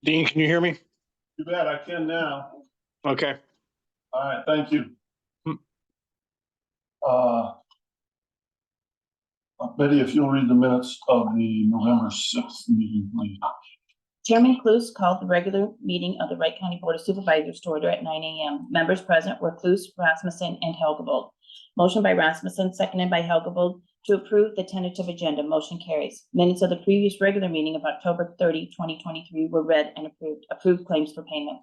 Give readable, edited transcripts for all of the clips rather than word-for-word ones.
Dean, can you hear me? You bet, I can now. Okay. All right, thank you. Hmm. Betty, if you'll read the minutes of the November 6th meeting, please. Chairman Cluse called the regular meeting of the Wright County Board of Supervisors to order at 9 a.m. Members present were Cluse, Rasmussen, and Helgebold. Motion by Rasmussen, seconded by Helgebold, to approve the tentative agenda. Motion carries. Minutes of the previous regular meeting of October 30, 2023 were read and approved. Approved claims for payment.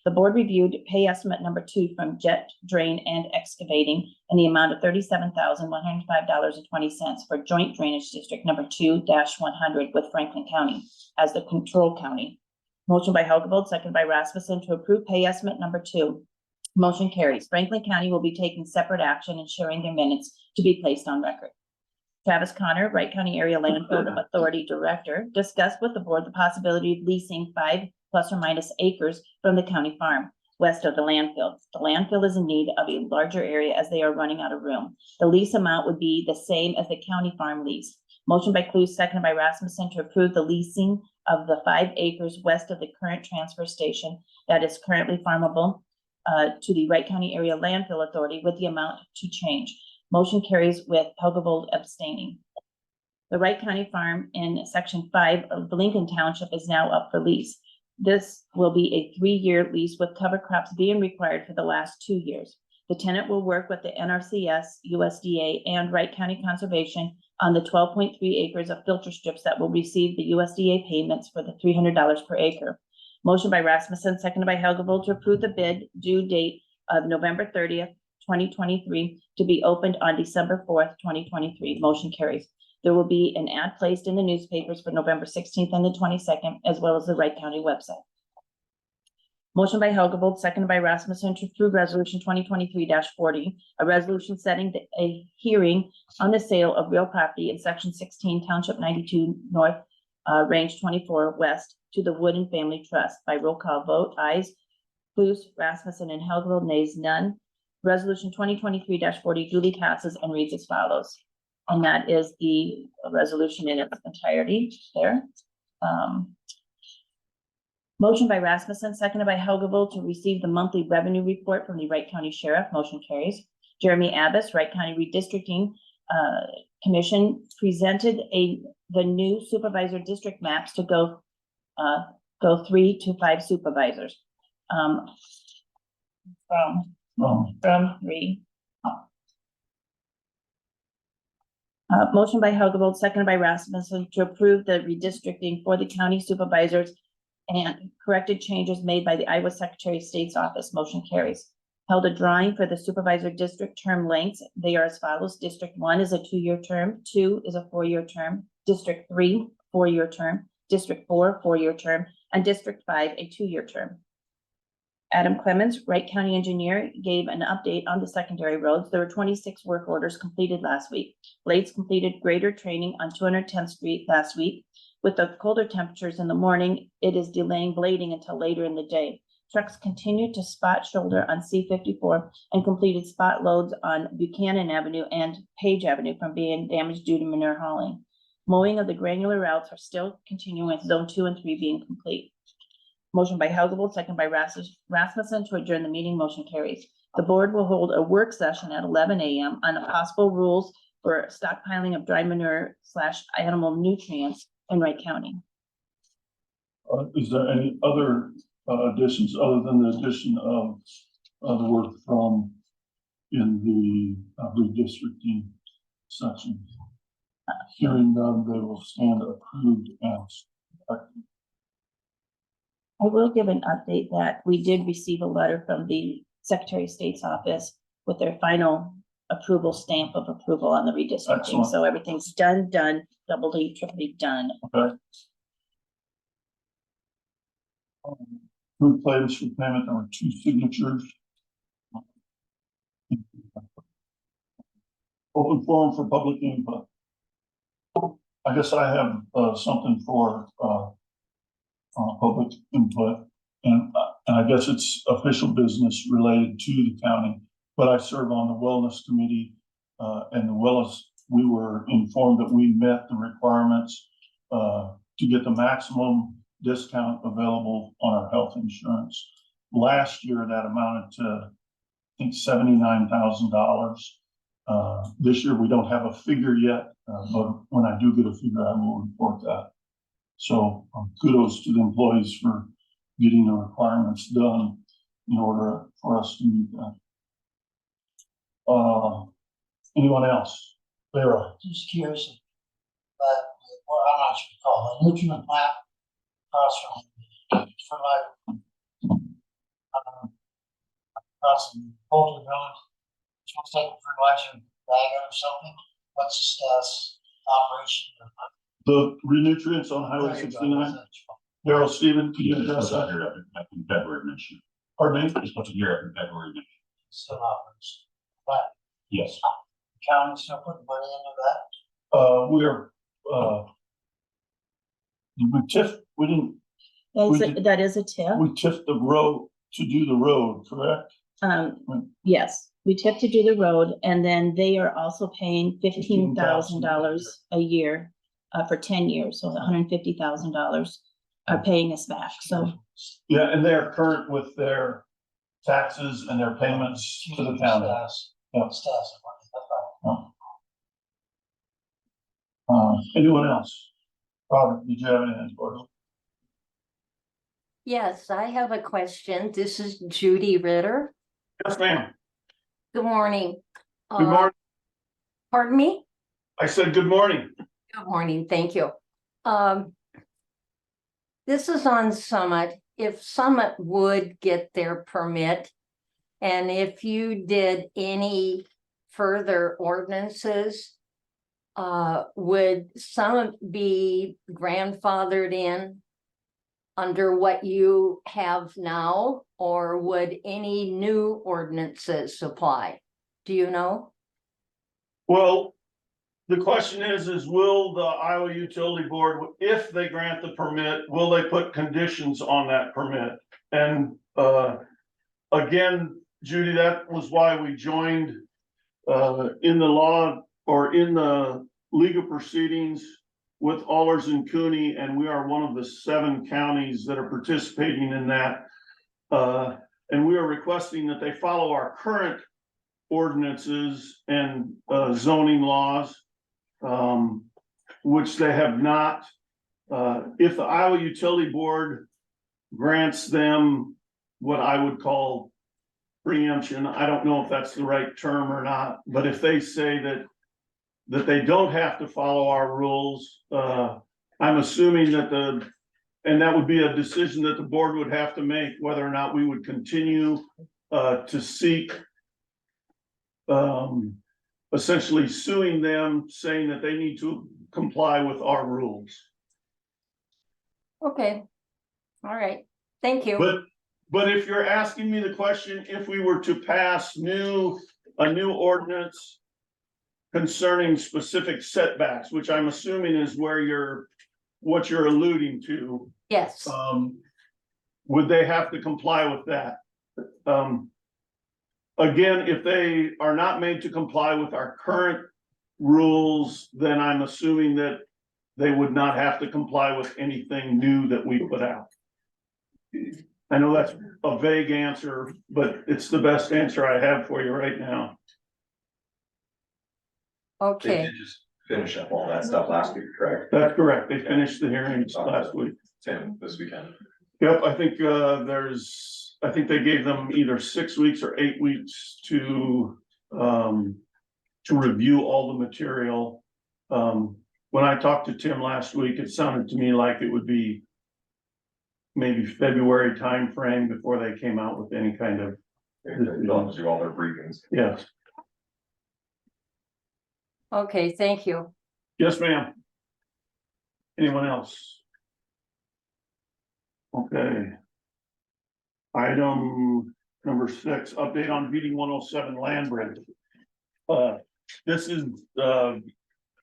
The board reviewed pay estimate number 2 from Jet Drain and Excavating in the amount of $37,105.20 for Joint Drainage District number 2-100 with Franklin County as the control county. Motion by Helgebold, seconded by Rasmussen, to approve pay estimate number 2. Motion carries. Franklin County will be taking separate action and sharing their minutes to be placed on record. Travis Connor, Wright County Area Landfill Authority Director, discussed with the board the possibility of leasing 5 plus or minus acres from the county farm west of the landfill. The landfill is in need of a larger area as they are running out of room. The lease amount would be the same as the county farm lease. Motion by Cluse, seconded by Rasmussen, to approve the leasing of the 5 acres west of the current transfer station that is currently farmable to the Wright County Area Landfill Authority with the amount to change. Motion carries with Helgebold abstaining. The Wright County Farm in Section 5 of the Lincoln Township is now up for lease. This will be a 3-year lease with cover crops being required for the last 2 years. The tenant will work with the NRCS, USDA, and Wright County Conservation on the 12.3 acres of filter strips that will receive the USDA payments for the $300 per acre. Motion by Rasmussen, seconded by Helgebold, to approve the bid due date of November 30th, 2023 to be opened on December 4th, 2023. Motion carries. There will be an ad placed in the newspapers for November 16th and the 22nd, as well as the Wright County website. Motion by Helgebold, seconded by Rasmussen, to approve resolution 2023-40, a resolution setting a hearing on the sale of real property in section 16, township 92 north, range 24 west to the Wooden Family Trust. By roll call vote, ayes, Cluse, Rasmussen, and Helgebold, nays, none. Resolution 2023-40 duly passes and reads as follows. And that is the resolution in its entirety there. Motion by Rasmussen, seconded by Helgebold, to receive the monthly revenue report from the Wright County Sheriff. Motion carries. Jeremy Abbas, Wright County Redistricting Commission, presented the new supervisor district maps to go 3 to 5 supervisors. From 3. Motion by Helgebold, seconded by Rasmussen, to approve the redistricting for the county supervisors and corrected changes made by the Iowa Secretary of State's office. Motion carries. Held a drawing for the supervisor district term lengths. They are as follows. District 1 is a 2-year term. 2 is a 4-year term. District 3, 4-year term. District 4, 4-year term. And District 5, a 2-year term. Adam Clemens, Wright County Engineer, gave an update on the secondary roads. There were 26 work orders completed last week. Blades completed grader training on 210th Street last week. With the colder temperatures in the morning, it is delaying blading until later in the day. Trucks continued to spot shoulder on C-54 and completed spot loads on Buchanan Avenue and Page Avenue from being damaged due to manure hauling. Mowing of the granular routes are still continuing with zone 2 and 3 being complete. Motion by Helgebold, second by Rasmussen, to adjourn the meeting. Motion carries. The board will hold a work session at 11 a.m. on the possible rules for stockpiling of dry manure / animal nutrients in Wright County. Is there any other additions other than the addition of the work from in the redistricting section? Hearing none, they will stand approved as. I will give an update that we did receive a letter from the Secretary of State's office with their final approval stamp of approval on the redistricting. Excellent. So everything's done, doubly, triply done. Okay. Food claims for payment, there were 2 signatures. Open forum for public input. I guess I have something for public input, and I guess it's official business related to the county, but I serve on the wellness committee, and the wellness, we were informed that we met the requirements to get the maximum discount available on our health insurance. Last year, that amounted to, I think, $79,000. This year, we don't have a figure yet, but when I do get a figure, I will report that. So kudos to the employees for getting the requirements done in order for us to meet that. Anyone else? Leroy? Just curious, but what I'm not sure to call a nutrient plant across from across from poultry ground. Supposed to take a fertilizer bag or something. What's the status operation? The renutrients on Highway 69? Daryl Stephen, can you address that? I think February next year. Pardon me? It's supposed to be here in February next year. Still operates. But Yes. county still putting money into that. We're, we didn't, That is a tip. we tipped the road to do the road, correct? Yes, we tip to do the road, and then they are also paying $15,000 a year for 10 years, so $150,000 are paying us back, so. Yeah, and they're current with their taxes and their payments to the county. Yeah. Status. Anyone else? Robert, did you have anything for us? Yes, I have a question. This is Judy Ritter. Yes, ma'am. Good morning. Good morning. Pardon me? I said good morning. Good morning, thank you. This is on Summit. If Summit would get their permit, and if you did any further ordinances, would Summit be grandfathered in under what you have now, or would any new ordinances apply? Do you know? Well, the question is will the Iowa Utility Board, if they grant the permit, will they put conditions on that permit? And again, Judy, that was why we joined in the law or in the legal proceedings with Allers and Cooney, and we are one of the 7 counties that are participating in that. And we are requesting that they follow our current ordinances and zoning laws, which they have not. If the Iowa Utility Board grants them what I would call preemption, I don't know if that's the right term or not, but if they say that they don't have to follow our rules, I'm assuming that and that would be a decision that the board would have to make, whether or not we would continue to seek essentially suing them, saying that they need to comply with our rules. Okay, all right, thank you. But if you're asking me the question, if we were to pass a new ordinance concerning specific setbacks, which I'm assuming is where what you're alluding to. Yes, Would they have to comply with that? Again, if they are not made to comply with our current rules, then I'm assuming that they would not have to comply with anything new that we put out. I know that's a vague answer, but it's the best answer I have for you right now. They okay, did just finish up all that stuff last week, correct? That's correct. They finished the hearings last week. Same this weekend. Yep, I think I think they gave them either 6 weeks or 8 weeks to review all the material. When I talked to Tim last week, it sounded to me like it would be maybe February timeframe before they came out with any kind of. They'll do all their briefings. Yes, okay, thank you. yes, ma'am. Anyone else? Okay. Item number 6, update on DD 107 land bridge. This is the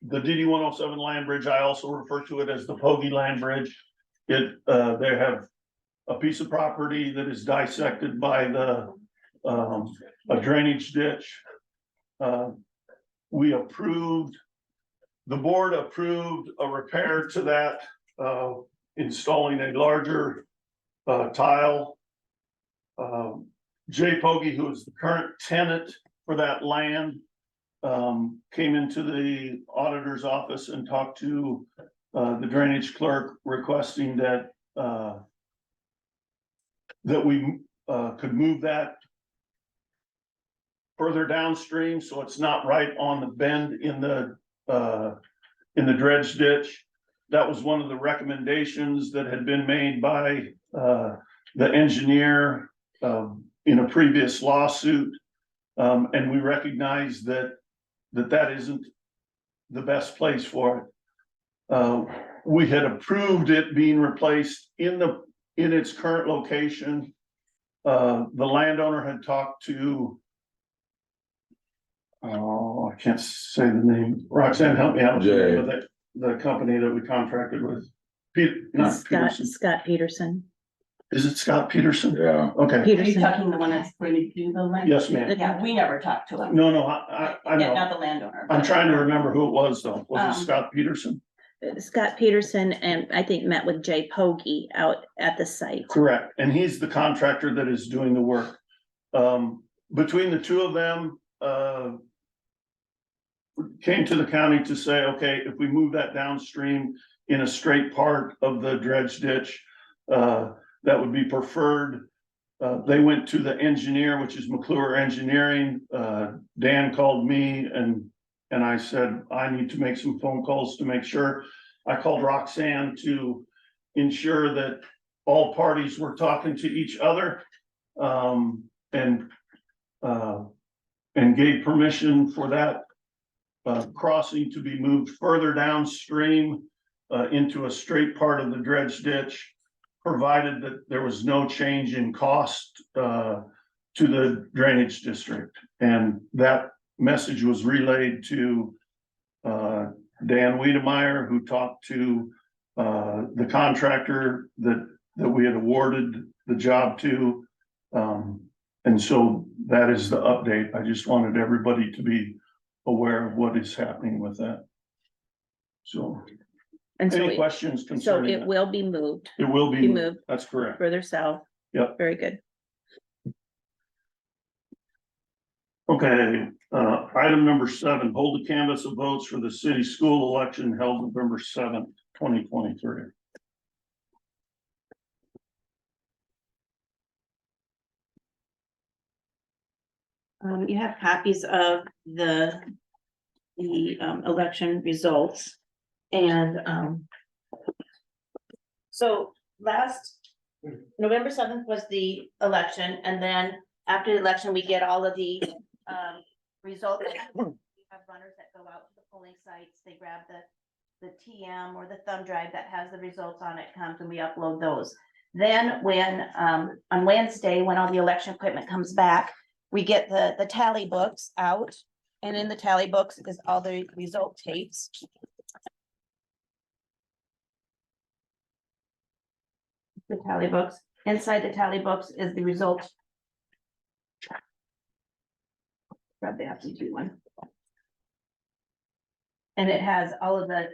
DD 107 land bridge. I also refer to it as the Pogey land bridge. They have a piece of property that is dissected by a drainage ditch. The board approved a repair to that installing a larger tile. Jay Pogge, who is the current tenant for that land, came into the auditor's office and talked to the drainage clerk requesting that that we could move that further downstream, so it's not right on the bend in the dredge ditch. That was one of the recommendations that had been made by the engineer in a previous lawsuit. And we recognize that that isn't the best place for it. We had approved it being replaced in its current location. The landowner had talked to, oh, I can't say the name. Roxanne, help me out with the name of the company that we contracted with. Scott Peterson. Is it Scott Peterson? Yeah. Okay, Are you Peterson. talking the one that's going to do the land? yes, ma'am. Yeah, we never talked to him. No, I Yeah, know. not the landowner. I'm trying to remember who it was though. Was it Um, Scott Peterson? Scott Peterson, and I think met with Jay Pogge out at the site. Correct, and he's the contractor that is doing the work. Between the two of them, came to the county to say, okay, if we move that downstream in a straight part of the dredge ditch, that would be preferred. They went to the engineer, which is McClure Engineering. Dan called me and I said, I need to make some phone calls to make sure. I called Roxanne to ensure that all parties were talking to each other. And gave permission for that crossing to be moved further downstream into a straight part of the dredge ditch, provided that there was no change in cost to the drainage district. And that message was relayed to Dan Wiedemeyer, who talked to the contractor that we had awarded the job to. And so that is the update. I just wanted everybody to be aware of what is happening with that. So, And so any questions so concerning it that? will be moved It will be be moved. That's correct. further south. Yep. Very good. Okay, item number 7, hold a canvass of votes for the city school election held November 7th, 2023. You have copies of the election results. And so last November 7th was the election, and then after the election, we get all of the results. We have runners that go out to the polling sites, they grab the TM or the thumb drive that has the results on it, comes and we upload those. Then when on Wednesday, when all the election equipment comes back, we get the tally books out, and in the tally books is all the result tapes. The tally books, inside the tally books is the result. Grab the absentee one. And it has all of the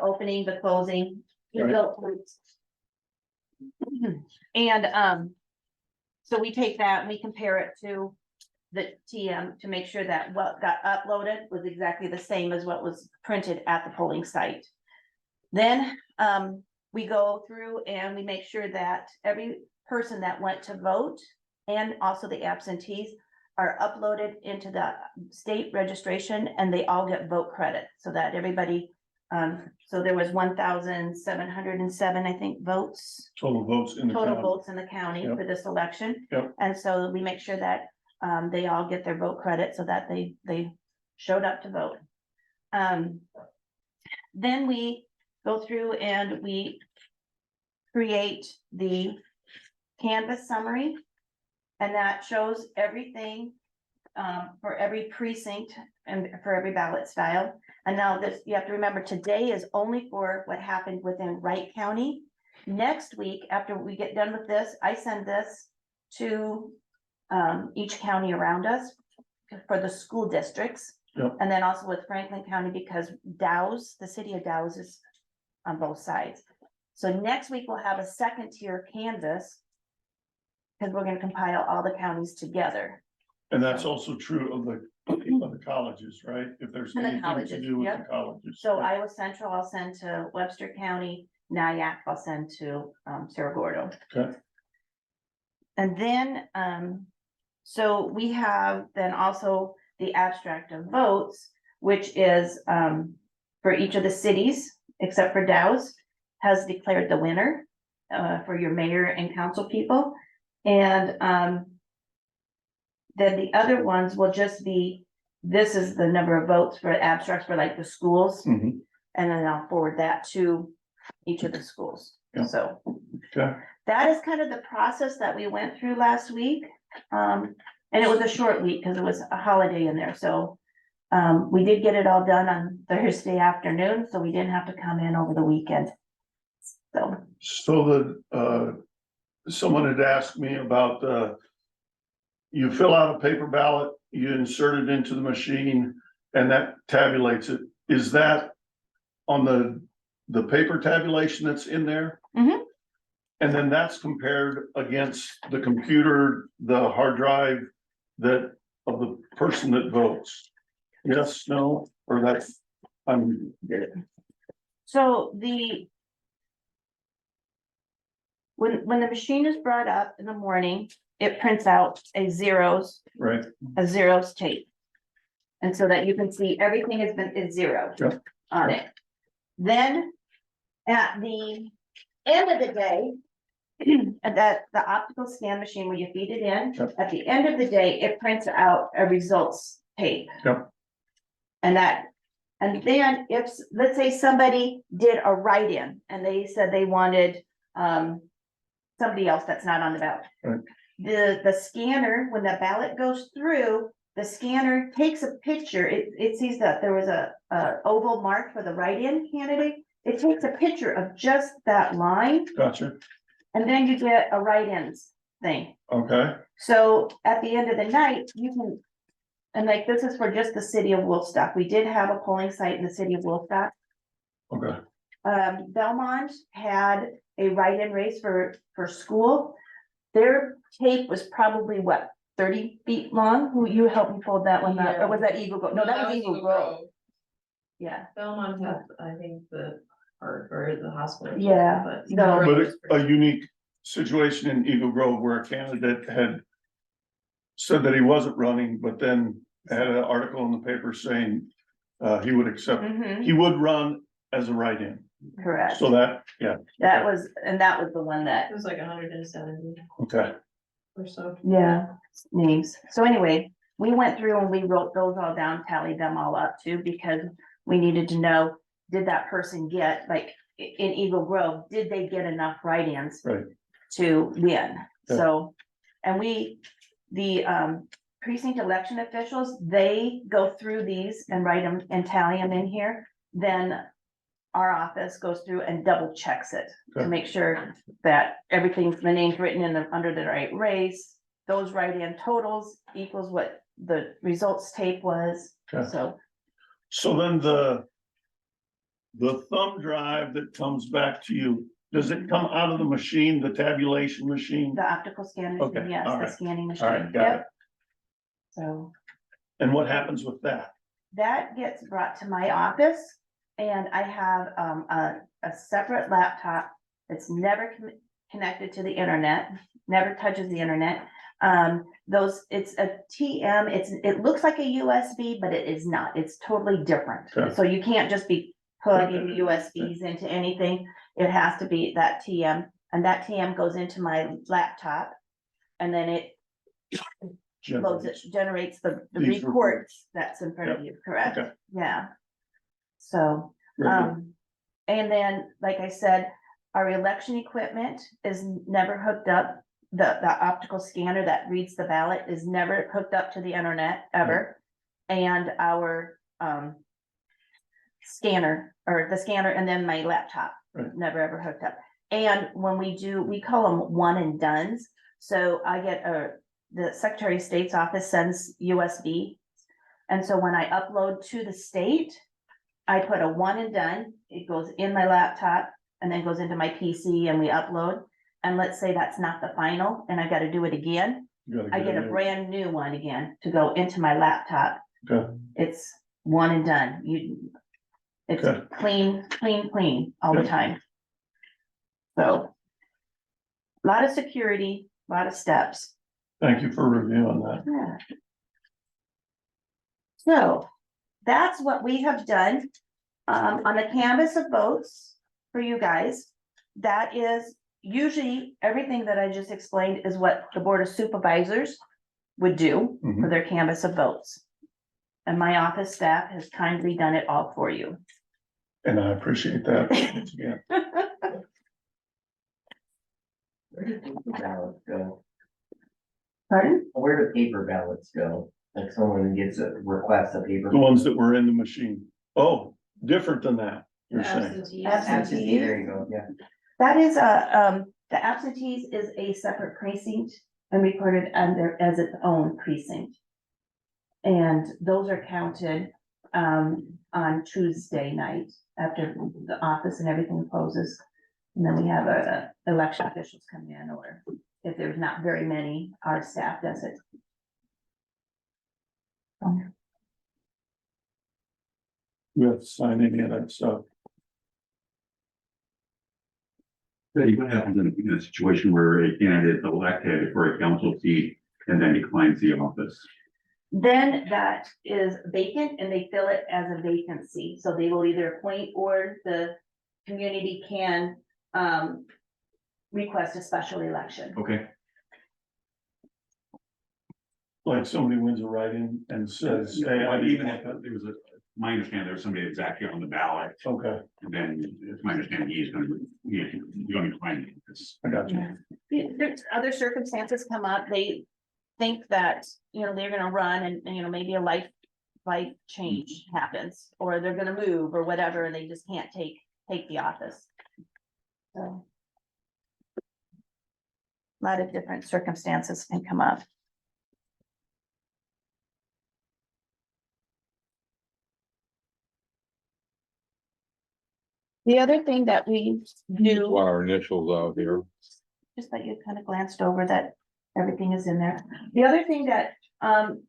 opening, the closing, result tapes. And so we take that and we compare it to the TM to make sure that what got uploaded was exactly the same as what was printed at the polling site. Then we go through and we make sure that every person that went to vote and also the absentees are uploaded into the state registration, and they all get vote credit so that everybody, so there was 1,707, I think, votes. Total votes in the Total county. votes in the county Yep. for this election. Yep. And so we make sure that they all get their vote credit so that they showed up to vote. Then we go through and we create the canvas summary. And that shows everything for every precinct and for every ballot style. And now this, you have to remember, today is only for what happened within Wright County. Next week, after we get done with this, I send this to each county around us for the school districts. Yep. And then also with Franklin County, because Dow's, the city of Dow's is on both sides. So next week we'll have a second tier canvas. Cause we're gonna compile all the counties together. And that's also true of the colleges, right? If there's And the anything to colleges, do with the yep. colleges. So Iowa Central, I'll send to Webster County, Nyack, I'll send to, Cerro Gordo. Okay. And then, so we have then also the abstract of votes, which is, for each of the cities, except for Dow's, has declared the winner, for your mayor and council people. And, then the other ones will just be, this is the number of votes for abstracts for like the schools. Mhm. And then I'll forward that to each of the schools. Yeah. So Okay, that is kind of the process that we went through last week. And it was a short week because it was a holiday in there, so. We did get it all done on Thursday afternoon, so we didn't have to come in over the weekend. So, someone had asked me about, you fill out a paper ballot, you insert it into the machine, and that tabulates it. Is that on the paper tabulation that's in there? Mhm. And then that's compared against the computer, the hard drive that, of the person that votes? Yes, no, or that's, so when the machine is brought up in the morning, it prints out a zeros right, tape. And so that you can see everything is zero Yep. on it. Then at the end of the day, that the optical scan machine where you feed it in, Yep. at the end of the day, it prints out a results tape. Yep. And then if, let's say somebody did a write-in and they said they wanted, somebody else that's not on the ballot. Right. The scanner, when the ballot goes through, the scanner takes a picture, it sees that there was a oval mark for the write-in candidate. It takes a picture of just that line, gotcha, and then you get a write-ins thing. okay, So at the end of the night, you can, and like, this is for just the city of Woolstock. We did have a polling site in the city of Woolstock. okay, Belmont had a write-in race for school. Their tape was probably what, 30 feet long? Who, you helped me fold that one up, or was that Eagle Grove? No, that was Eagle Grove. Yeah, Belmont had, I think, the art or the hospital. Yeah, But. no. but it's a unique situation in Eagle Grove where a candidate had said that he wasn't running, but then had an article in the paper saying, he would accept, mhm, he would run as a write-in, correct. so that, yeah, That was the one that, It was like 170 okay, or so. yeah, names. So anyway, we went through and we wrote those all down, tallied them all up too, because we needed to know, did that person get, like, in Eagle Grove, did they get enough write-ins? Right. To win, Yeah. so, and the precinct election officials, they go through these and write them and tally them in here. Then our office goes through and double checks it to Okay. make sure that everything's, the name's written in under the right race. Those write-in totals equals what the results tape was, Okay. so. then the thumb drive that comes back to you, does it come out of the machine, the tabulation machine? The optical scan Okay, machine, yes, all the right. scanning machine. All right, got Yep. it. So And what happens with that? that gets brought to my office, and I have a separate laptop that's never connected to the internet, never touches the internet. It's a TM, it looks like a USB, but it is not. It's totally different. Okay. So you can't just be plugging USBs into anything. It has to be that TM, and that TM goes into my laptop, and then it generates the These reports that's in front of you, correct? Okay. Yeah. So, Very good. and then, like I said, our election equipment is never hooked up. The optical scanner that reads the ballot is never hooked up to the internet ever. And our, scanner, or the scanner, and then my laptop, Right. never ever hooked up. And when we call them one and dones. So I get the Secretary of State's office sends USB. And so when I upload to the state, I put a one and done, it goes in my laptop, and then goes into my PC and we upload. And let's say that's not the final and I gotta do it again, You gotta I get a new- brand new one again to go into my laptop. Okay, It's one and done. It's Okay. clean all the Yeah. time. So. A lot of security, a lot of steps. thank you for reviewing that. Yeah. So that's what we have done on the canvas of votes for you guys. That is usually everything that I just explained is what the Board of Supervisors would do for Mhm. their canvas of votes. And my office staff has kindly done it all for you. And I appreciate that. once again. Where do paper ballots go? Pardon? Where do paper ballots go? Like someone gets a request a paper. The ones that were in the machine. Oh, different than that, you're saying. Absentee. Absentee, there you go, yeah. That is the absentees is a separate precinct and recorded under as its own precinct. And those are counted on Tuesday night after the office and everything closes. And then we have election officials come in, or if there's not very many, our staff does it. You have to sign any of that stuff. What happens in a situation where a candidate is elected for a council seat and then declines the office? Then that is vacant and they fill it as a vacancy. So they will either appoint or the community can request a special election. Okay, Like somebody wins a write-in and says, hey, I well, need even if one. there was my understanding, there was somebody that's actually on the ballot, Okay, and then it's my understanding he's gonna decline this. I got you. There's other circumstances come up, they think that, they're gonna run and, maybe a life change happens, or they're gonna move or whatever, and they just can't take the office. So. A lot of different circumstances can come up. The other thing that we do. Our initials out here. Just that you kind of glanced over that everything is in there. The other thing that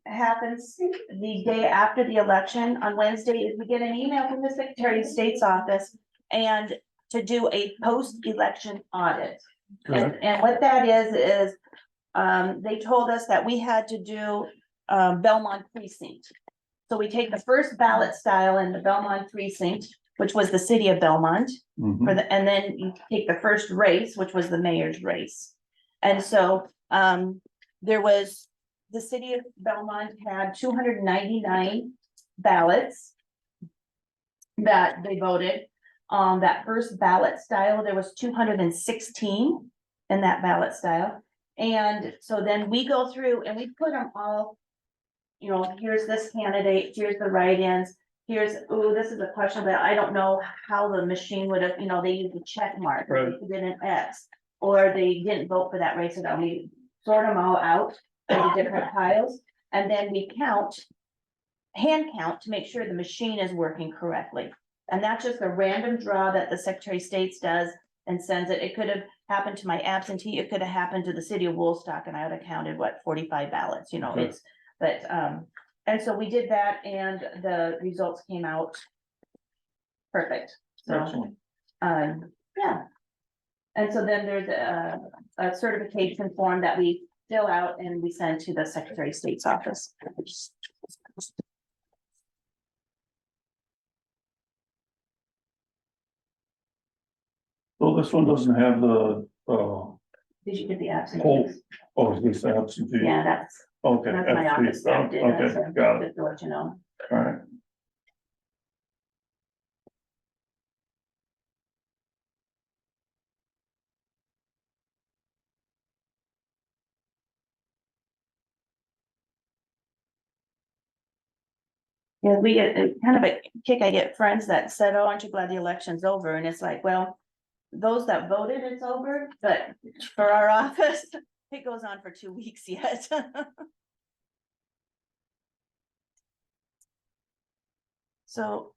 happens the day after the election on Wednesday is we get an email from the Secretary of State's office and to do a post-election audit. And what that is they told us that we had to do Belmont precinct. So we take the first ballot style in the Belmont precinct, which was the city of Belmont. Mhm. And then you take the first race, which was the mayor's race. And so, there was, the city of Belmont had 299 ballots that they voted. On that first ballot style, there was 216 in that ballot style. And so then we go through and we put them all, here's this candidate, here's the write-ins. Here's, this is a question, but I don't know how the machine would have, they used a check mark, or Right. they did an X, or they didn't vote for that race at all. We sort them all out into different piles, and then we hand count to make sure the machine is working correctly. And that's just a random draw that the Secretary of State does and sends it. It could have happened to my absentee, it could have happened to the city of Woolstock, and I would have counted, 45 ballots, Okay. And so we did that and the results came out perfect. So, Excellent. yeah. And so then there's a certification form that we fill out and we send to the Secretary of State's office. So this one doesn't have the, Did you get the oh, absentees? is this absentee? Yeah, that's Okay. my absentee. office staff did that, Okay, so got it. just to let you know. All right. Yeah, we get kind of a kick. I get friends that said, oh, aren't you glad the election's over? And it's like, well, those that voted, it's over, but for our office, it goes on for 2 weeks yet. So,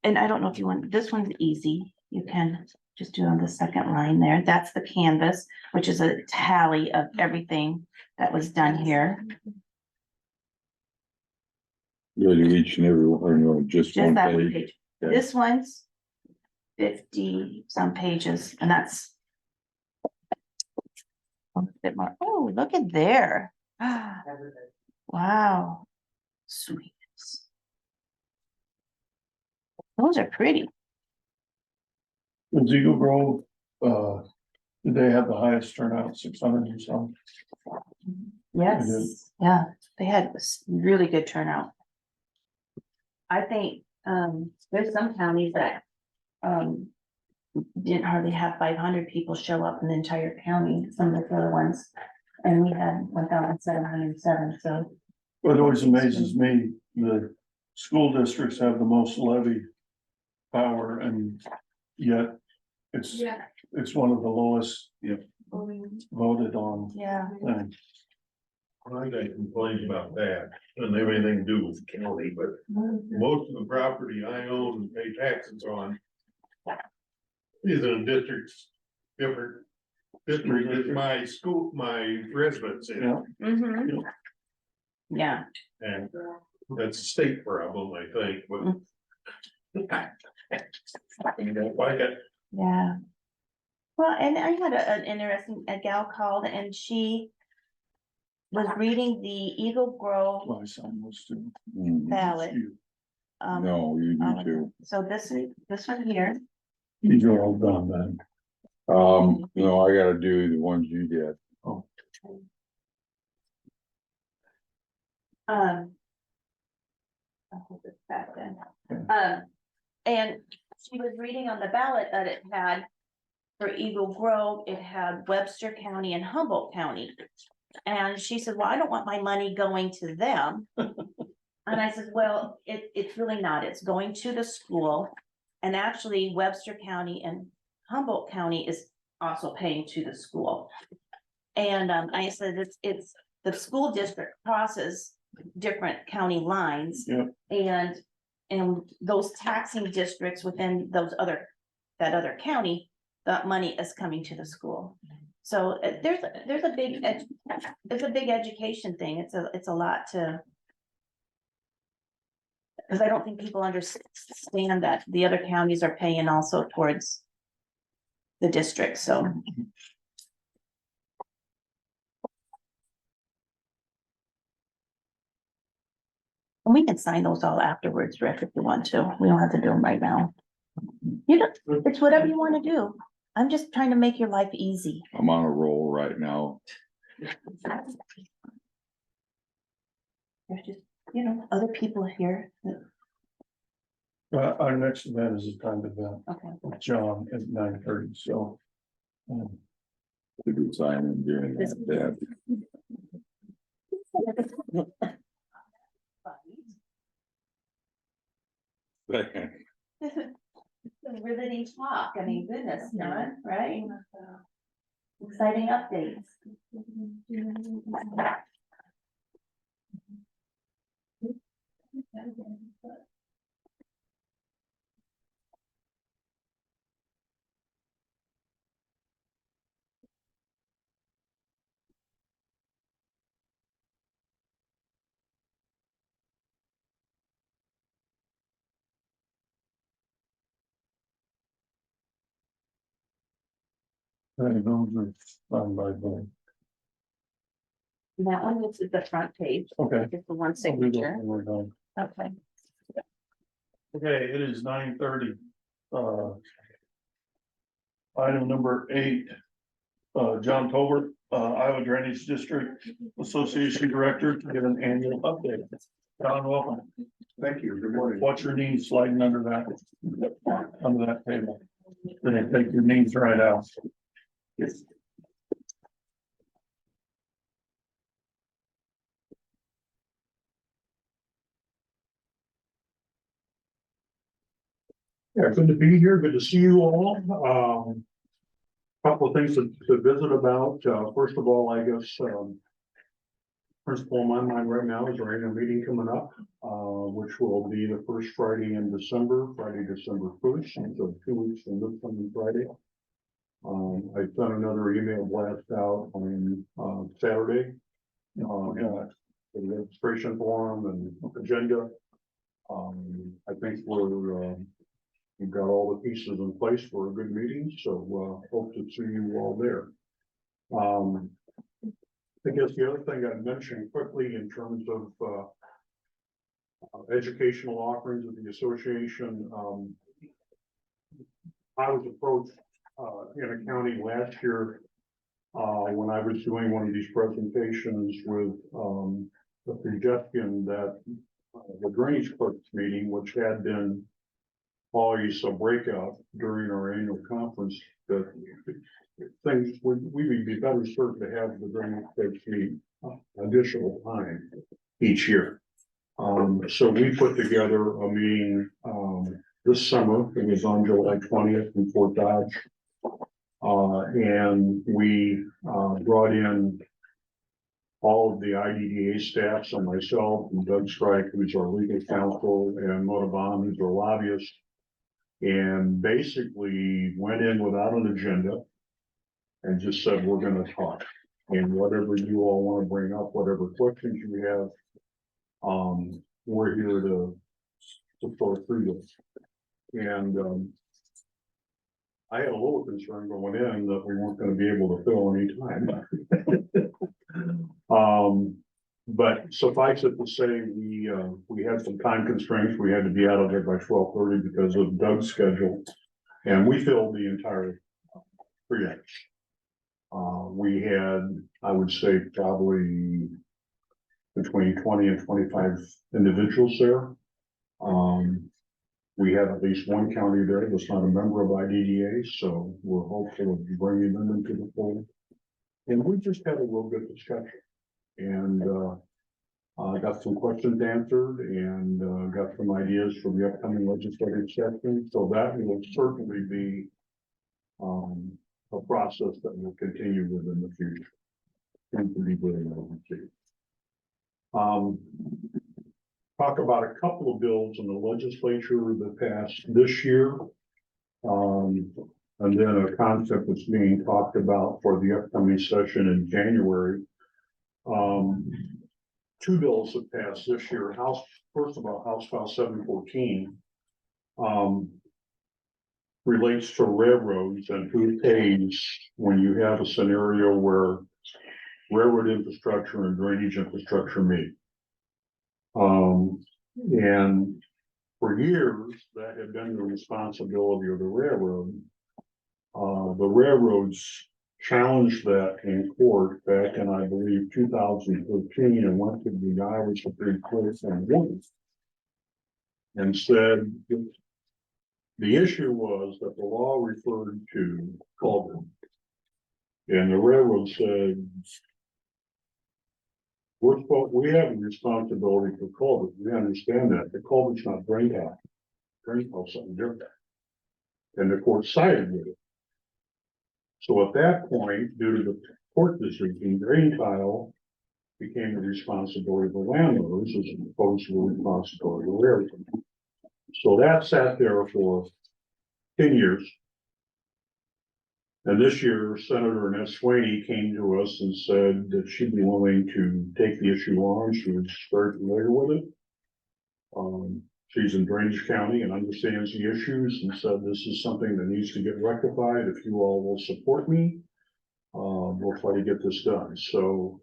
and I don't know if you want, this one's easy. you can just do on the second line there. That's the canvas, which is a tally of everything that was done here. Go to each and every one, or no, just Just one that one page. page. Okay. This one's 50 some pages, and that's a bit more. Oh, look at there. Wow. Sweet. Those are pretty. In Eagle Grove, did they have the highest turnout, 600 or something? Yes, yeah, they had really good turnout. I think, there's some counties that, didn't hardly have 500 people show up in the entire county, some of the other ones. And we had 1,707, so. It always amazes me, the school districts have the most levy power, and yet it's one of the lowest voted on Yeah. things. I got complaints about that, doesn't have anything to do with the county, but most of the property I own and pay taxes on is in districts, different district is my school, my residence in, Yeah, Mm-hmm. Yeah, and that's a state problem, I think, but you don't like it. yeah. Well, and I had an interesting, a gal called and she was reading the Eagle Grove my son was too. Mm. ballot. No, you do too. So this one here, These are all done then. No, I gotta do the ones you did. I'll hold this back then. And she was reading on the ballot that it had for Eagle Grove, it had Webster County and Humboldt County. And she said, well, I don't want my money going to them. And I said, well, it's really not, it's going to the school. And actually Webster County and Humboldt County is also paying to the school. And I said, it's the school district crosses different county lines. Yep. And those taxing districts within that other county, that money is coming to the school. So there's a big education thing. It's a lot to. Because I don't think people understand that the other counties are paying also towards the district, so. And we can sign those all afterwards, Rick, if you want to. We don't have to do them right now. You know, it's whatever you want to do. I'm just trying to make your life easy. I'm on a roll right now. There's just, other people here. Our next event is a timed event Okay. with John at 9:30, so. To do signing during that. Yeah. Riveting talk, I mean, goodness, John, right? Exciting updates. Those are signed by Bill. That one is the front page, Okay. just the one I'll do that signature. when we're done. Okay. Okay, it is 9:30. Item number 8. John Tolbert, Iowa Drainage District Association Director, to give an annual update. John, welcome. Thank you, good morning. Watch your knees sliding under that table. Then take your knees right out. Yes. Yeah, good to be here. Good to see you all. Couple of things to visit about. First of all, I guess, principle in my mind right now is our annual meeting coming up, which will be the first Friday in December, Friday, December 1st, so 2 weeks from this coming Friday. I sent another email blast out on, Saturday. For the registration form and agenda. I think we've got all the pieces in place for a good meeting, so, hope to see you all there. I guess the other thing I'd mention quickly in terms of, educational offerings of the association, I was approached, in a county last year, when I was doing one of these presentations with, the suggestion that the drainage clerks meeting, which had been always a breakout during our annual conference, that things we'd be better served to have the drainage clerks meet additional time each year. So we put together a meeting, this summer. It was on July 20th in Fort Dodge. And we, brought in all of the IDDA staff, so myself and Doug Strike, who's our legal counsel, and Motabon, who's our lobbyist. And basically went in without an agenda and just said, we're gonna talk. And whatever you all wanna bring up, whatever questions you have, we're here to sort through this. And, I had a little concern going in that we weren't gonna be able to fill any time. But suffice it to say, we had some time constraints. We had to be out of there by 12:30 because of Doug's schedule. And we filled the entire 3 hours. We had, I would say, probably between 20 and 25 individuals there. We had at least one county there that's not a member of IDDA, so we're hopeful of bringing them into the fold. And we just had a real good discussion. And got some questions answered and got some ideas for the upcoming legislative session. So that will certainly be a process that will continue within the future. And to be really talk about a couple of bills in the legislature that passed this year. And then a concept that's being talked about for the upcoming session in January. 2 bills that passed this year. First of all, House File 714 relates to railroads and who pays when you have a scenario where railroad infrastructure and drainage infrastructure meet. And for years, that had been the responsibility of the railroad. The railroads challenged that in court back in, I believe, 2013 and went to the Iowa Supreme Court and won. And said the issue was that the law referred to culvert. And the railroad said, we have a responsibility for culvert. We understand that. The culvert's not drain tile. Drain tile is something different. And the court sided with it. So at that point, due to the court decision, drain tile became the responsibility of the landowners as opposed to the responsibility of the railroad. So that sat there for 10 years. And this year, Senator Annette Sweeney came to us and said that she'd be willing to take the issue on. She was very familiar with it. She's in Drainage County and understands the issues and said this is something that needs to get rectified. If you all will support me, we'll try to get this done. So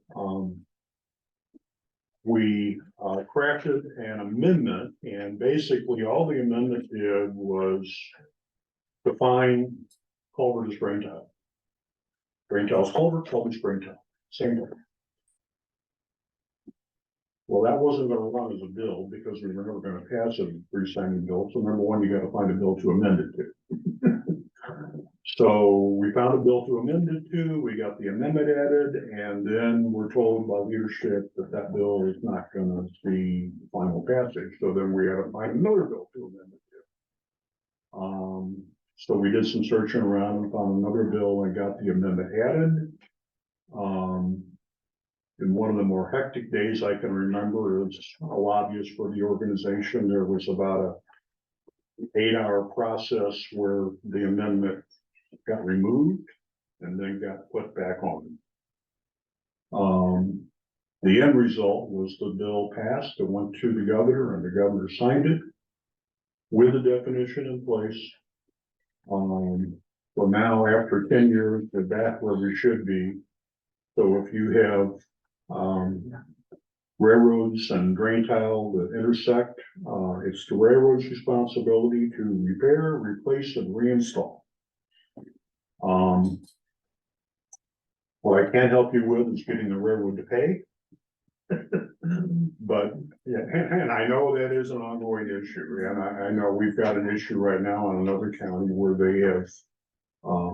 we crafted an amendment, and basically all the amendment did was define culvert as drain tile. Drain tile is culvert, culvert is drain tile. Same thing. Well, that wasn't going to run as a bill because we were never going to pass a freestanding bill. So number one, you got to find a bill to amend it to. So we found a bill to amend it to, we got the amendment added, and then we're told by leadership that that bill is not going to see final passage. So then we had to find another bill to amend it to. So we did some searching around and found another bill and got the amendment added. in one of the more hectic days I can remember as a lobbyist for the organization, there was about a 8-hour process where the amendment got removed and then got put back on. The end result was the bill passed and went to the governor, and the governor signed it with the definition in place. So now, after 10 years, we're back where we should be. So if you have railroads and drain tile that intersect, it's the railroad's responsibility to repair, replace, and reinstall. What I can't help you with is getting the railroad to pay. But, yeah, and I know that is an ongoing issue, and I know we've got an issue right now in another county where they have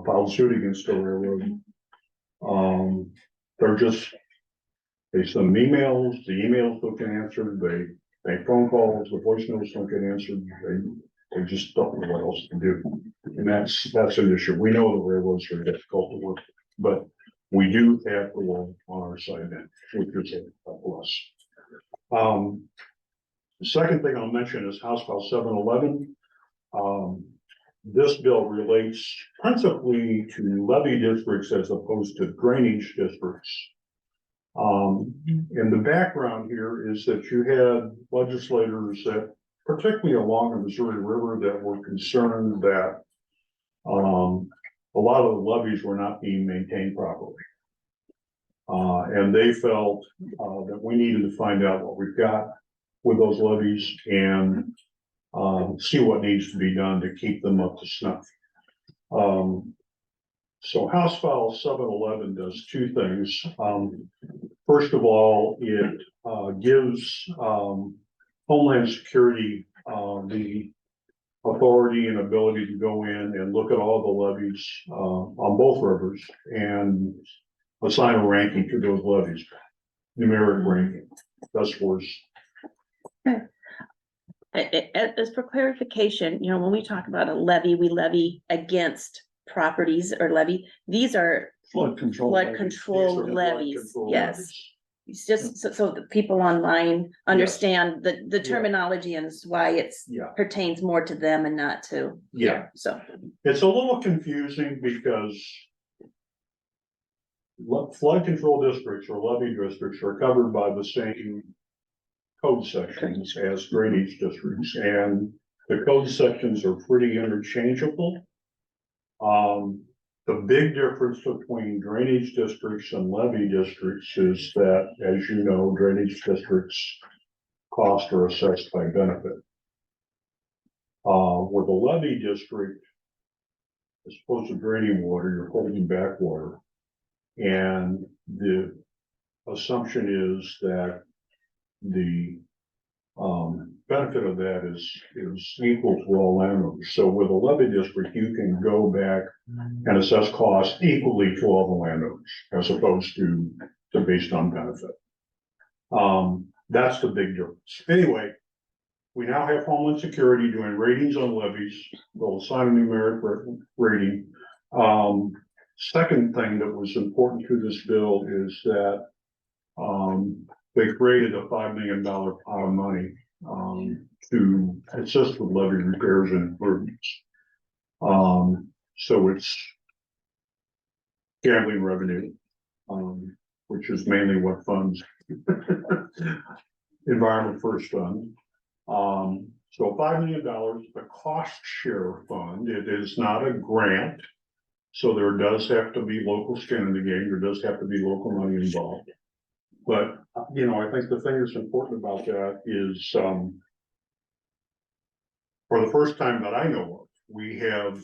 filed suit against the railroad. They're just, they send emails, the emails don't get answered, they make phone calls, the voicemails don't get answered, they just don't know what else to do. And that's an issue. We know the railroads are difficult to work, but we do have the law on our side then, which is a plus. The second thing I'll mention is House File 711. This bill relates principally to levee districts as opposed to drainage districts. And the background here is that you had legislators that, particularly along the Missouri River, that were concerned that a lot of the levees were not being maintained properly. And they felt that we needed to find out what we've got with those levees and see what needs to be done to keep them up to snuff. So House File 711 does two things. First of all, it gives Homeland Security the authority and ability to go in and look at all the levees on both rivers and assign a ranking to those levees, numeric ranking. That's worse. As for clarification, you know, when we talk about a levy, we levy against properties or levy. These are Flood control. flood control levies, yes. It's just so that people online understand the terminology and why it's pertains more to them and not to. Yeah. So it's a little confusing because flood control districts or levee districts are covered by the same code sections as drainage districts, and the code sections are pretty interchangeable. The big difference between drainage districts and levee districts is that, as you know, drainage districts costs are assessed by benefit. With a levee district, as opposed to draining water, you're holding back water. And the assumption is that the benefit of that is equal to all landowners. So with a levee district, you can go back and assess costs equally to all the landowners, as opposed to based on benefit. That's the big difference. Anyway, we now have Homeland Security doing ratings on levees. They'll assign a numeric rating. Second thing that was important to this bill is that they created a $5 million pot of money to assist with levee repairs and improvements. So it's gambling revenue, which is mainly what funds Environment First Fund. So $5 million, the cost share fund. It is not a grant. So there does have to be local skin in the game. There does have to be local money involved. But, you know, I think the thing that's important about that is, for the first time that I know of, we have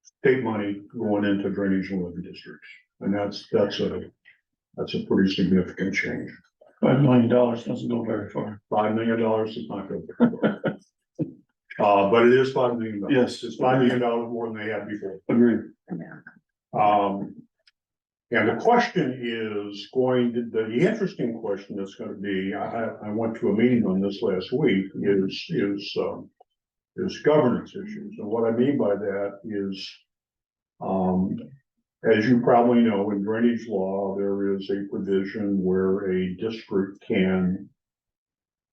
state money going into drainage and levee districts. And that's a pretty significant change. $5 million doesn't go very far. $5 million does not go very far. But it is $5 million. Yes. It's $5 million more than they had before. Agreed. And the question is the interesting question that's going to be, I went to a meeting on this last week, is governance issues. And what I mean by that is, as you probably know, in drainage law, there is a provision where a district can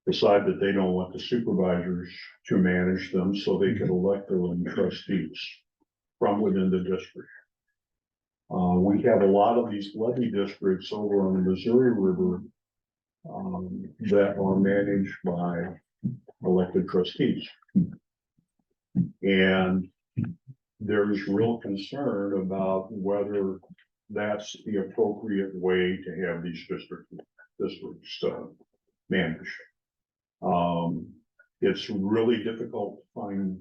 decide that they don't want the supervisors to manage them, so they can elect their own trustees from within the district. We have a lot of these levee districts over on the Missouri River that are managed by elected trustees. And there's real concern about whether that's the appropriate way to have these districts managed. It's really difficult to find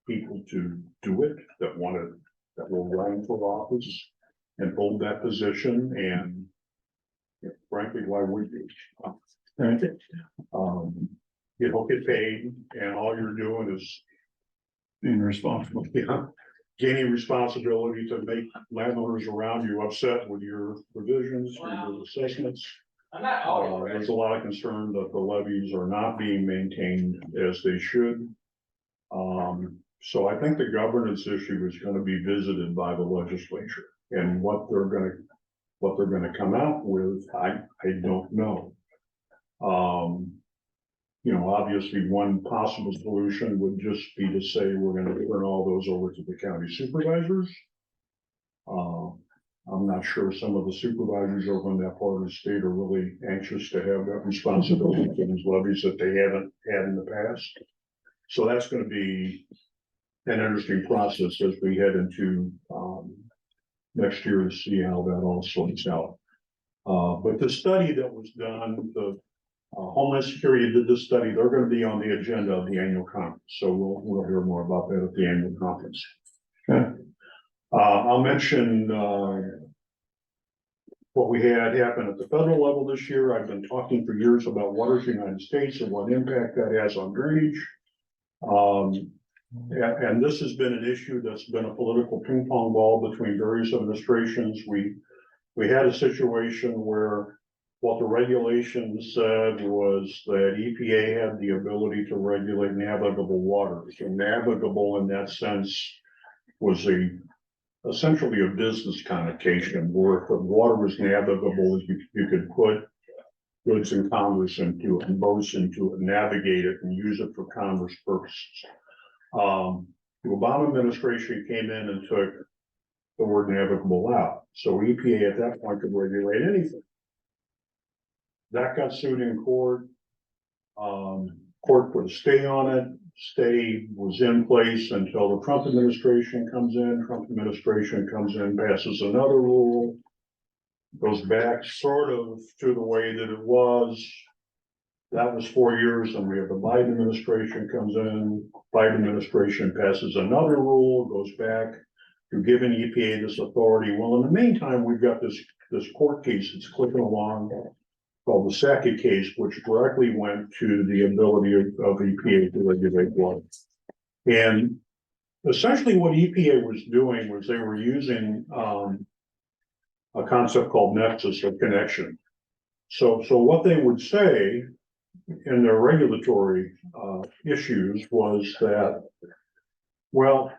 people to do it that will run for office and hold that position, and frankly, why would you? You don't get paid, and all you're doing is Being responsible. gaining responsibility to make landowners around you upset with your provisions, with your assessments. There's a lot of concern that the levies are not being maintained as they should. So I think the governance issue is gonna be visited by the legislature, and what they're gonna come out with, I don't know. Obviously, one possible solution would just be to say, we're gonna turn all those over to the county supervisors. I'm not sure some of the supervisors over in that part of the state are really anxious to have that responsibility for these levies that they haven't had in the past. So that's gonna be an interesting process as we head into, next year to see how that all sorts out. But the study that was done, the Homeland Security did this study, they're gonna be on the agenda of the annual conference, so we'll hear more about that at the annual conference. Okay. I'll mention, what we had happen at the federal level this year. I've been talking for years about waters in the United States and what impact that has on drainage. And this has been an issue that's been a political ping pong ball between various administrations. We had a situation where what the regulations said was that EPA had the ability to regulate navigable waters, and navigable in that sense was essentially a business connotation, where if the water was navigable, you could put goods and commerce into it and boats into it, navigate it and use it for commerce purposes. The Obama administration came in and took the word navigable out. So EPA at that point could regulate anything. That got sued in court. Court put a stay on it. Stay was in place until the Trump administration comes in. Trump administration comes in, passes another rule, goes back sort of to the way that it was. That was 4 years, and we have the Biden administration comes in. Biden administration passes another rule, goes back to giving EPA this authority. Well, in the meantime, we've got this court case that's clicking along called the Sackett case, which directly went to the ability of EPA to regulate water. And essentially what EPA was doing was they were using a concept called nexus of connection. So what they would say in their regulatory issues was that, well,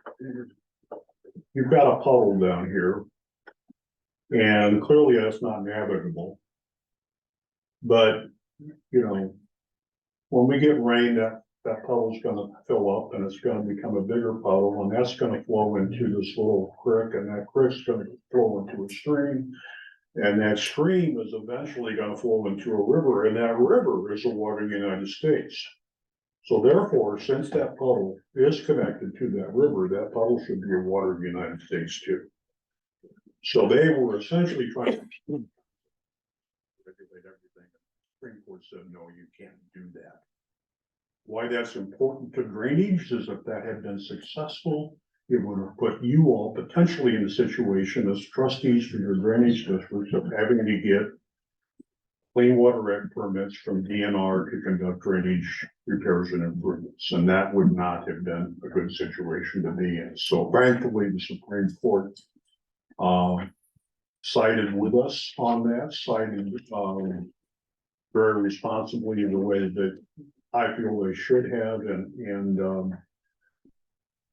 you've got a puddle down here, and clearly that's not navigable. But, when we get rain, that puddle's gonna fill up and it's gonna become a bigger puddle, and that's gonna flow into this little creek, and that creek's gonna flow into a stream. And that stream is eventually gonna flow into a river, and that river is the water of the United States. So therefore, since that puddle is connected to that river, that puddle should be a water of the United States too. So they were essentially trying to regulate everything. The Supreme Court said, no, you can't do that. Why that's important to drainage is if that had been successful, it would have put you all potentially in a situation as trustees for your drainage districts of having to get Clean Water Act permits from DNR to conduct drainage repairs and improvements, and that would not have been a good situation to be in. So thankfully, the Supreme Court sided with us on that, sided very responsibly in the way that I feel they should have, and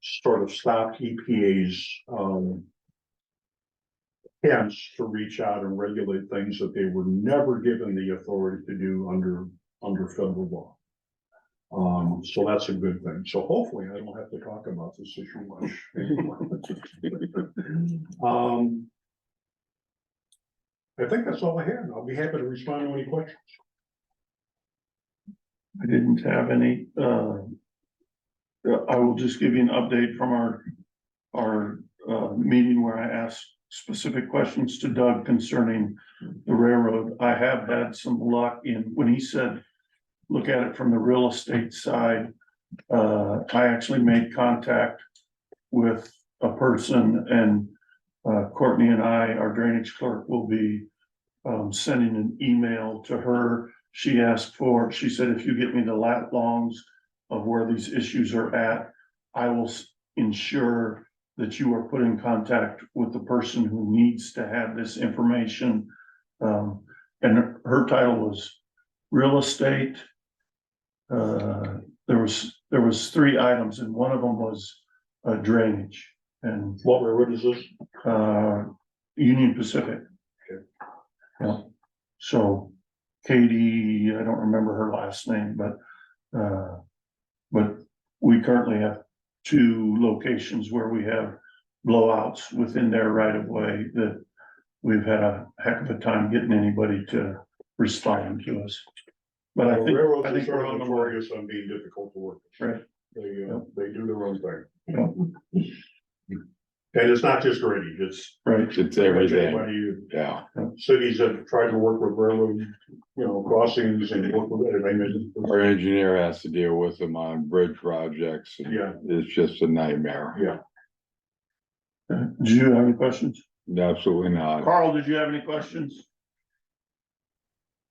sort of stopped EPA's chance to reach out and regulate things that they were never given the authority to do under federal law. So that's a good thing. So hopefully I don't have to talk about this issue much anymore. I think that's all I had. I'll be happy to respond to any questions. I didn't have any, I will just give you an update from our meeting where I asked specific questions to Doug concerning the railroad. I have had some luck in, when he said, look at it from the real estate side. I actually made contact with a person, and Courtney and I, our drainage clerk, will be sending an email to her. She said, if you get me the lat longs of where these issues are at, I will ensure that you are put in contact with the person who needs to have this information. And her title was real estate. There was 3 items, and one of them was drainage. And what is this? Union Pacific. Okay. Yeah. So Katie, I don't remember her last name, but we currently have 2 locations where we have blowouts within their right of way that we've had a heck of a time getting anybody to respond to us. But I think we're on the way. notorious on being difficult to work with. Right. They do their own thing. Yeah. And it's not just drainage, it's. Right. It's everything. Anybody, Yeah. cities that try to work with railroad, crossings and work with it. Our engineer has to deal with them on bridge projects. And Yeah. it's just a nightmare. Yeah. Did you have any questions? Absolutely not. Carl, did you have any questions?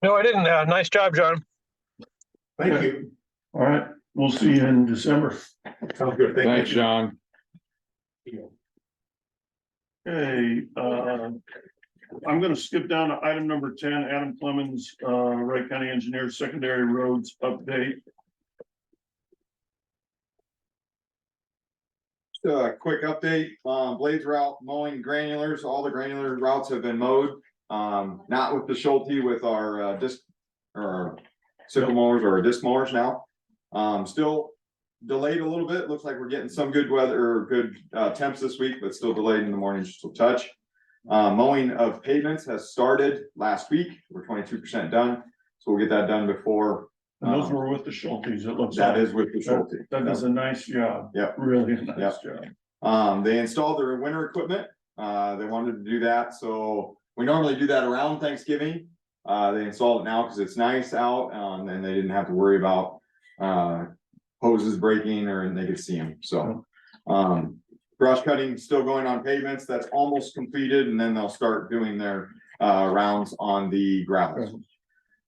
No, I didn't. Nice job, John. Thank Okay. you. All right, we'll see you in December. Sounds good. Thanks, John. Okay, I'm gonna skip down to item number 10, Adam Clemens, Wright County Engineer, Secondary Roads Update. Just a quick update, blades route mowing granulars, all the granular routes have been mowed. Not with the Schulte, with our disc or sickle mowers or disc mowers now. Still delayed a little bit. Looks like we're getting some good weather or good temps this week, but still delayed in the morning just a touch. Mowing of pavements has started last week. We're 22% done, so we'll get that done before. And those were with the Schultes, it looks That like. is with the Schulte. That is a nice job. Yep. Really a nice job. They installed their winter equipment. They wanted to do that, so we normally do that around Thanksgiving. They installed it now because it's nice out, and they didn't have to worry about hoses breaking and they could see them. So, brush cutting still going on pavements. That's almost completed, and then they'll start doing their rounds on the gravel.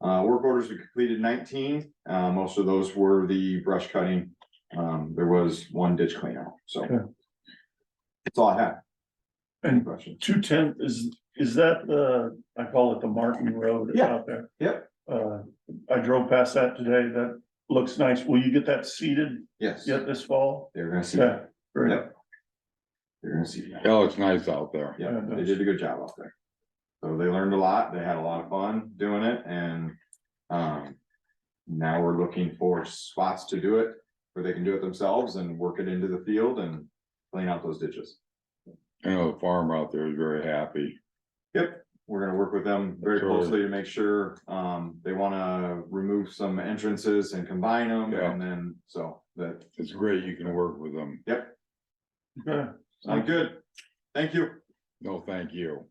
Work orders are completed 19. Most of those were the brush cutting. There was 1 ditch cleanout. So that's all I have. And 210 is that the, I call it the Martin Road out there? Yep. I drove past that today. That looks nice. Will you get that seeded? Yes. Yet this fall? They're gonna see. Yeah, great. Yep. They're gonna see. Oh, it's nice out there. Yeah, they did a good job out there. So they learned a lot. They had a lot of fun doing it, and now we're looking for spots to do it where they can do it themselves and work it into the field and clean out those ditches. I know the farmer out there is very happy. Yep, we're gonna work with them very Sure. closely to make sure, they wanna remove some entrances and combine them, Yeah. and then, so that. It's great you can work with them. Yep, Okay. sounds good. Thank you. No, thank you.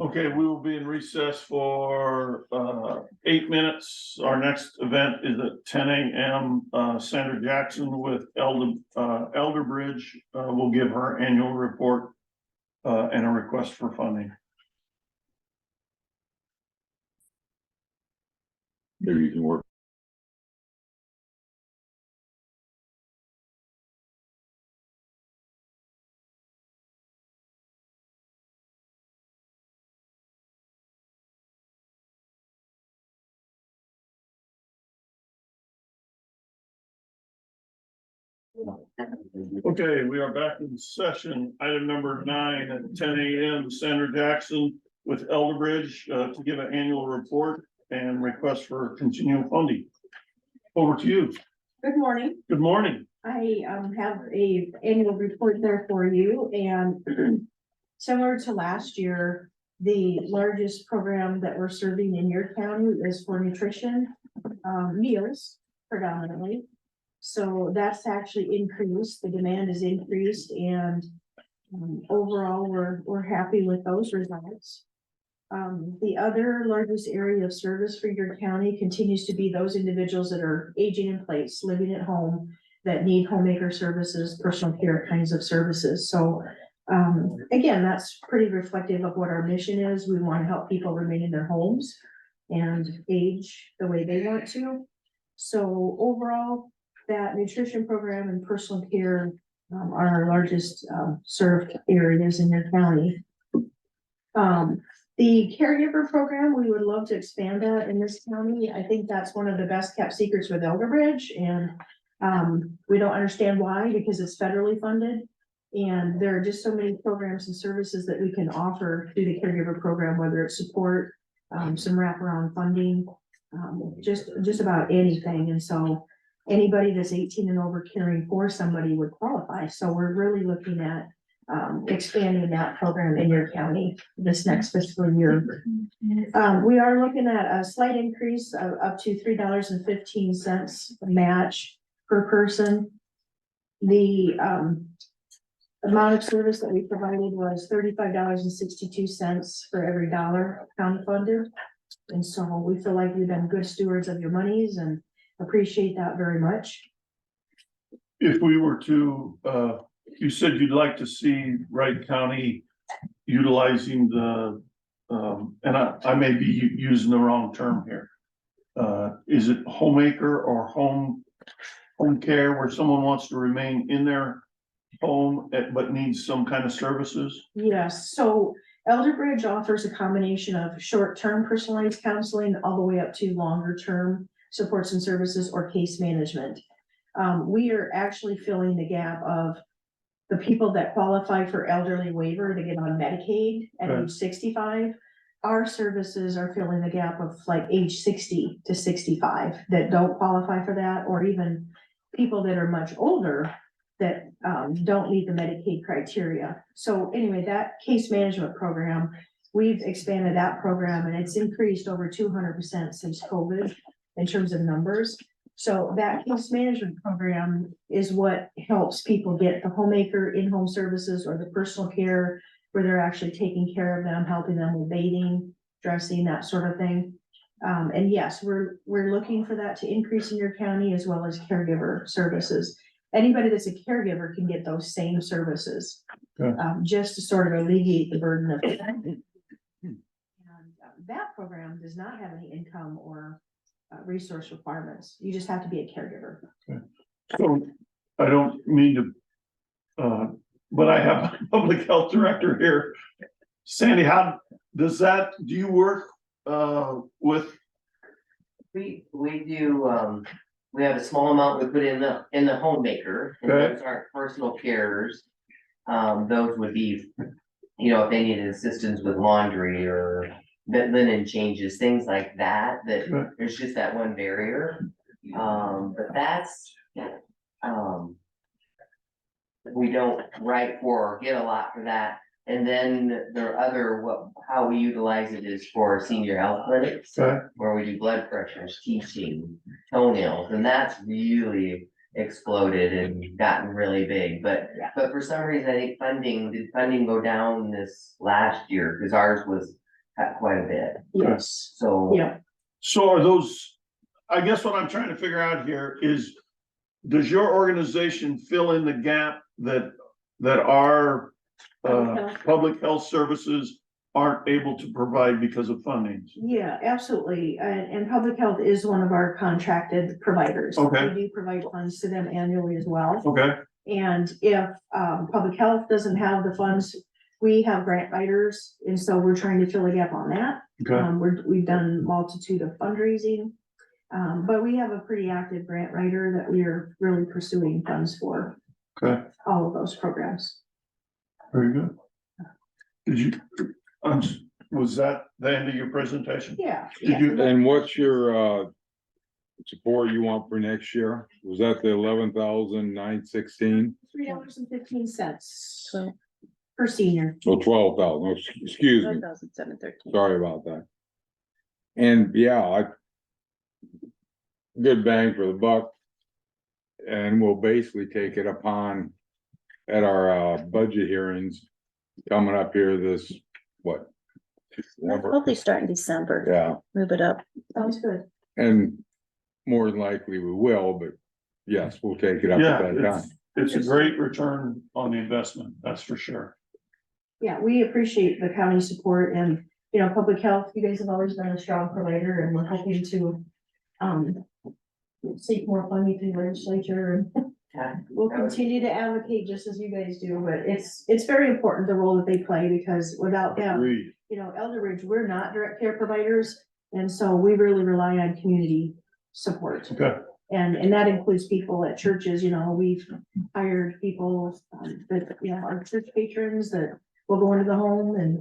Okay, we will be in recess for 8 minutes. Our next event is at 10 a.m. Sandra Jackson with Elder Bridge will give her annual report and a request for funding. Maybe you can work. Okay, we are back in session. Item number 9 at 10 a.m. Sandra Jackson with Elderbridge to give an annual report and request for continual funding. Over to you. Good morning. Good morning. I have a annual report there for you, and similar to last year, the largest program that we're serving in your county is for nutrition, meals predominantly. So that's actually increased, the demand is increased, and overall, we're happy with those results. The other largest area of service for your county continues to be those individuals that are aging in place, living at home, that need homemaker services, personal care kinds of services. So again, that's pretty reflective of what our mission is. We want to help people remain in their homes and age the way they want to. So overall, that nutrition program and personal care are our largest served areas in your county. The caregiver program, we would love to expand that in this county. I think that's one of the best kept secrets with Elderbridge, and we don't understand why, because it's federally funded. And there are just so many programs and services that we can offer through the caregiver program, whether it's support, some wraparound funding, just about anything. And so anybody that's 18 and over caring for somebody would qualify. So we're really looking at expanding that program in your county this next fiscal year. We are looking at a slight increase of up to $3.15 match per person. The amount of service that we provided was $35.62 for every dollar county funded. And so we feel like we've been good stewards of your monies and appreciate that very much. If we were to, you said you'd like to see Wright County utilizing the, and I may be using the wrong term here. Is it homemaker or home care where someone wants to remain in their home but needs some kind of services? Yes, so Elderbridge offers a combination of short-term personalized counseling all the way up to longer-term supports and services or case management. We are actually filling the gap of the people that qualify for elderly waiver to get on Medicaid at age 65. Our services are filling the gap of like age 60 to 65 that don't qualify for that, or even people that are much older that don't meet the Medicaid criteria. So anyway, that case management program, we've expanded that program and it's increased over 200% since COVID in terms of numbers. So that case management program is what helps people get the homemaker in-home services or the personal care where they're actually taking care of them, helping them with bathing, dressing, that sort of thing. And yes, we're looking for that to increase in your county as well as caregiver services. Anybody that's a caregiver can get those same services, just to sort of alleviate the burden of it. And that program does not have any income or resource requirements. You just have to be a caregiver. So I don't mean to, but I have a public health director here. Sandy, how does that, do you work with? We do, we have a small amount we put in the homemaker, and those aren't personal cares. Those would be, you know, if they needed assistance with laundry or linen changes, things like that, there's just that one barrier. But that's, we don't write for or get a lot for that. And then there are how we utilize it is for senior health clinics, where we do blood pressures, teaching, toenails, and that's really exploded and gotten really big. But for some reason, I think did funding go down this last year? Because ours was at quite a bit. Yes. So yeah. So are those, I guess what I'm trying to figure out here is, does your organization fill in the gap that our public health services aren't able to provide because of funding? Yeah, absolutely. And public health is one of our contracted providers. Okay. We do provide funds to them annually as well. Okay. And if public health doesn't have the funds, we have grant writers, and so we're trying to fill a gap on that. Okay. We've done multitude of fundraising But we have a pretty active grant writer that we are really pursuing funds for Okay, all of those programs. very good. Did you, was that the end of your presentation? Yeah. Did you, And what's your support you want for next year? Was that the 11,916? $3.15 12, per senior. So 12,000, excuse me, 12,713. sorry about that. And yeah, good bang for the buck. And we'll basically take it upon at our budget hearings coming up here this, what? December? Hopefully start in December. Yeah, Move it up. Sounds good. and more than likely we will, but yes, we'll take it up yeah, at that time. it's a great return on the investment, that's for sure. Yeah, we appreciate the county support and, you know, public health, you guys have always been a strong provider and we're hoping to, seek more funding through the legislature and we'll continue to advocate just as you guys do, but it's very important the role that they play because without them, Agreed. you know, Elder Ridge, we're not direct care providers. And so we really rely on community support. Okay, And that includes people at churches, you know, we've hired people, that, you know, our church patrons that will go into the home and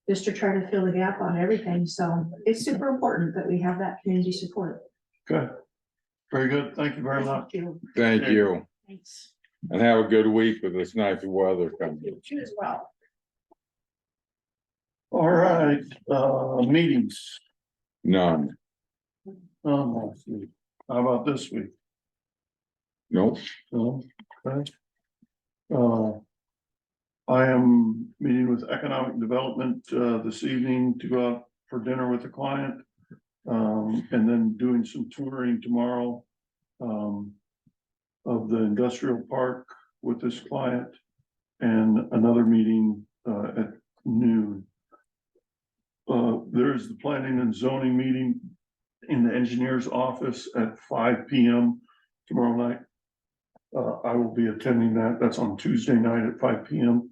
just to try to fill the gap on everything. So it's super important that we have that community support. okay. Very good. Thank you very much. Thank you, Thanks. and have a good week with this nice weather coming. You as well. All right, meetings. None, Let's see. How about this week? nope, No, okay. I am meeting with economic development, this evening to go out for dinner with a client. And then doing some touring tomorrow, of the industrial park with this client. And another meeting, at noon. There's the planning and zoning meeting in the engineer's office at 5 p.m. tomorrow night. I will be attending that. That's on Tuesday night at 5 p.m.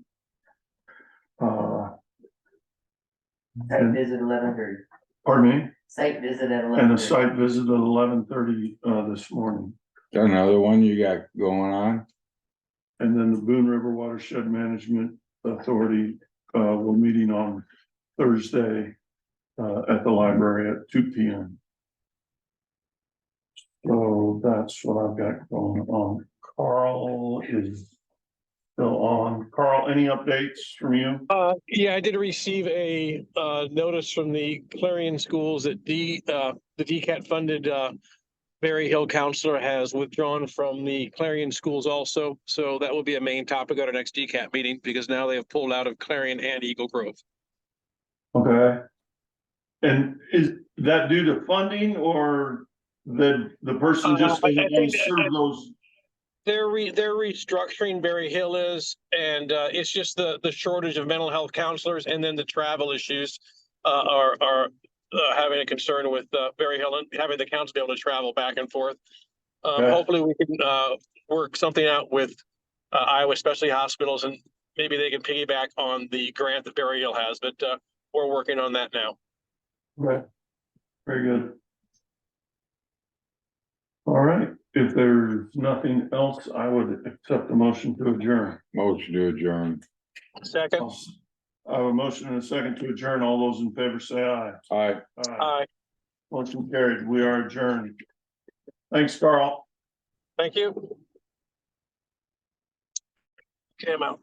Site visit 11:30. Pardon me? Site visit at And 11:30. a site visit at 11:30 this morning. another one you got going on? And then the Boone River Watershed Management Authority, we're meeting on Thursday at the library at 2 p.m. So that's what I've got going on. Carl is still on. Carl, any updates from you? Yeah, I did receive a notice from the Clarion Schools that the DCAT funded Berry Hill counselor has withdrawn from the Clarion Schools also. So that will be a main topic at our next DCAT meeting because now they have pulled out of Clarion and Eagle Grove. Okay. And is that due to funding or the person just I doesn't want think to serve those? They're restructuring Berry Hill is, and it's just the shortage of mental health counselors, and then the travel issues are having a concern with Berry Hill and having the council be able to travel back and forth. Okay. Hopefully, we can work something out with Iowa Specialty Hospitals, and maybe they can piggyback on the grant that Berry Hill has. But we're working on that now. Right. Very good. All right, if there's nothing else, I would accept the motion to adjourn. Motion to adjourn. Second. I have a motion and a second to adjourn. All those in favor say aye. Aye. Aye. Motion carried. We are adjourned. Thanks, Carl. Thank you. Okay, I'm out.